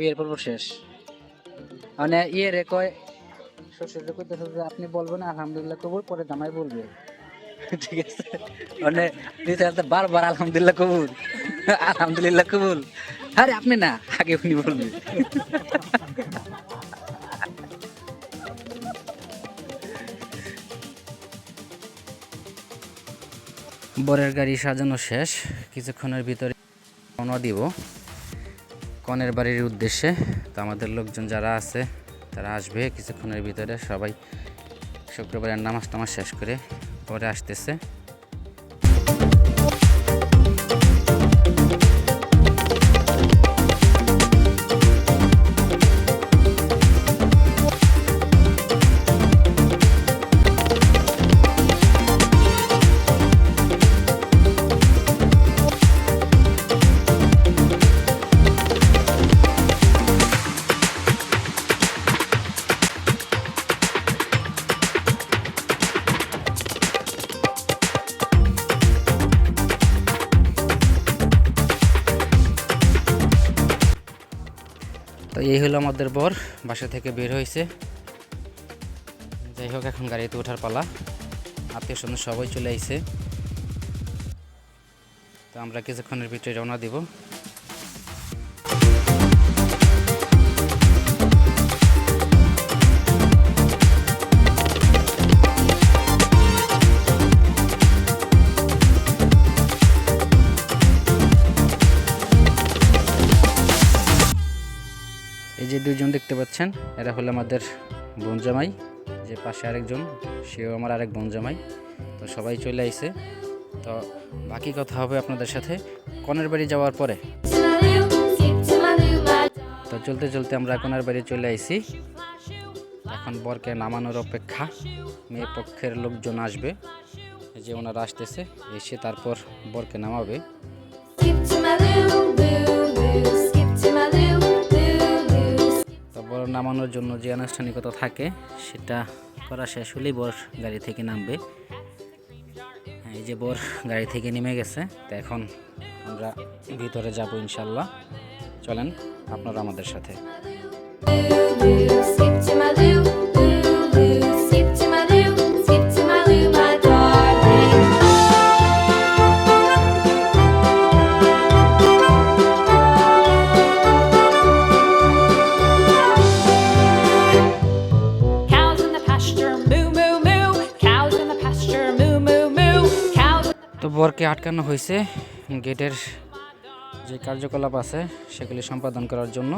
বিয়ের পর্ব শেষ। মানে ইয়ে রে কয় শ্বশুরে কইতেছে যে আপনি বলবেন আলহামদুলিল্লাহ কবুল, পরে জামাই বলবে। ঠিক আছে, মানে বারবার আলহামদুলিল্লাহ কবুল, আলহামদুলিল্লাহ কবুল। আরে আপনি না, আগে উনি বলবে। বরের গাড়ি সাজানো শেষ, কিছুক্ষণের ভিতরে রওনা দিব কনের বাড়ির উদ্দেশ্যে। তো আমাদের লোকজন যারা আছে তারা আসবে কিছুক্ষণের ভিতরে। সবাই শুক্রবারের নামাজ টামাজ শেষ করে পরে আসতেছে। তো এই হলো আমাদের বর, বাসা থেকে বের হয়েছে। যাই হোক, এখন গাড়িতে ওঠার পালা। আত্মীয় স্বজন সবাই চলে আইছে। তো আমরা কিছুক্ষণের ভিতরে রওনা দিব। এই যে দুইজন দেখতে পাচ্ছেন, এরা হলো আমাদের বোন জামাই। যে পাশে আরেকজন, সেও আমার আরেক বোন জামাই। তো সবাই চলে আইছে। তো বাকি কথা হবে আপনাদের সাথে কনের বাড়ি যাওয়ার পরে। তো চলতে চলতে আমরা কনের বাড়ি চলে আইছি। এখন বরকে নামানোর অপেক্ষা। মেয়ে পক্ষের লোকজন আসবে, যে ওনারা আসতেছে, এসে তারপর বরকে নামাবে। বর নামানোর জন্য যে আনুষ্ঠানিকতা থাকে সেটা করা শেষ হলেই বর গাড়ি থেকে নামবে। এই যে বর গাড়ি থেকে নেমে গেছে। তো এখন আমরা ভিতরে যাব ইনশাল্লাহ। চলেন আপনারা আমাদের সাথে। তো বরকে আটকানো হয়েছে গেটের যে কার্যকলাপ আছে সেগুলি সম্পাদন করার জন্য।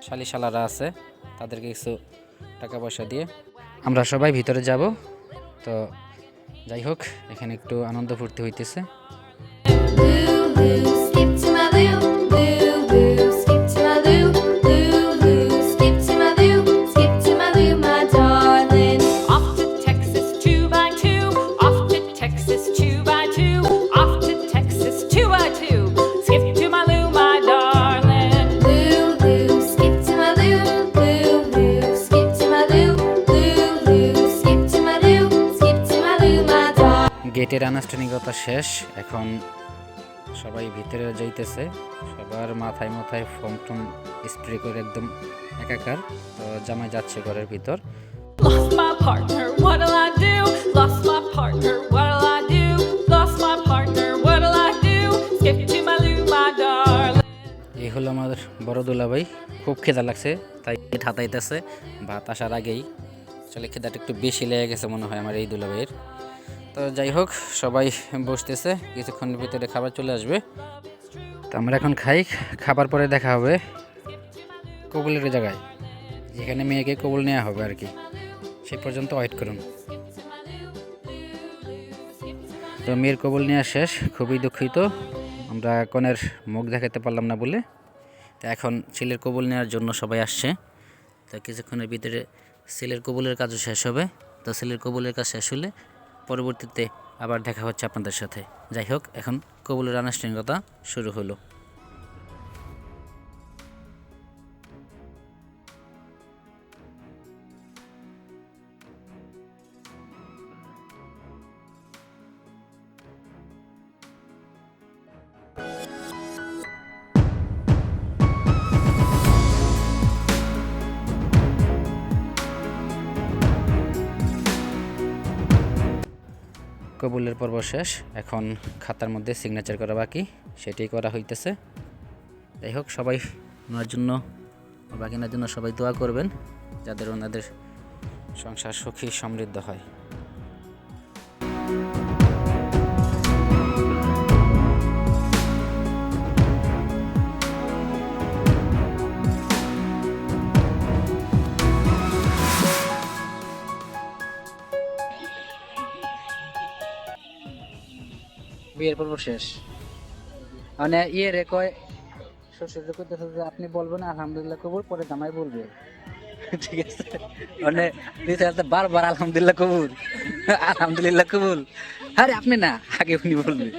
শালিশালারা আছে, তাদেরকে কিছু টাকা পয়সা দিয়ে আমরা সবাই ভিতরে যাব। তো যাই হোক, এখানে একটু আনন্দ ফুর্তি হইতেছে। গেটের আনুষ্ঠানিকতা শেষ, এখন সবাই ভিতরে যাইতেছে। সবার মাথায় মাথায় ফোম টোম স্প্রে করে একদম একাকার। তো জামাই যাচ্ছে ঘরের ভিতর। এই হলো আমাদের বড় দুলাভাই। খুব খিদা লাগছে, তাই হাতাইতেছে ভাত আসার আগেই। আসলে খিদাটা একটু বেশি লেগে গেছে মনে হয় আমার এই দুলাভাইয়ের। তো যাই হোক, সবাই বসতেছে, কিছুক্ষণের ভিতরে খাবার চলে আসবে। তো আমরা এখন খাই, খাবার পরে দেখা হবে কবুলের জায়গায়, যেখানে মেয়েকে কবুল নেওয়া হবে আর কি। সে পর্যন্ত ওয়েট করুন। তো মেয়ের কবুল নেওয়া শেষ, খুবই দুঃখিত আমরা কনের মুখ দেখাতে পারলাম না বলে। তো এখন ছেলের কবুল নেওয়ার জন্য সবাই আসছে। তো কিছুক্ষণের ভিতরে ছেলের কবুলের কাজও শেষ হবে। তো ছেলের কবুলের কাজ শেষ হলে পরবর্তীতে আবার দেখা হচ্ছে আপনাদের সাথে। যাই হোক, এখন কবুলের আনুষ্ঠানিকতা শুরু হলো। কবুলের পর্ব শেষ, এখন খাতার মধ্যে সিগনেচার করা বাকি, সেটাই করা হইতেছে। যাই হোক, সবাই ওনার জন্য, বাকিনার জন্য সবাই দোয়া করবেন, যাদের ওনাদের সংসার সুখী সমৃদ্ধ হয়। বিয়ের পর্ব শেষ, মানে রে কয় শ্বশুর করতেছে যে আপনি বলবেন আলহামদুলিল্লাহ কবুল, পরে জামাই বলবে, ঠিক আছে? মানে বারবার আলহামদুলিল্লাহ কবুল, আলহামদুলিল্লাহ কবুল, আরে আপনি না, আগে উনি বলবে।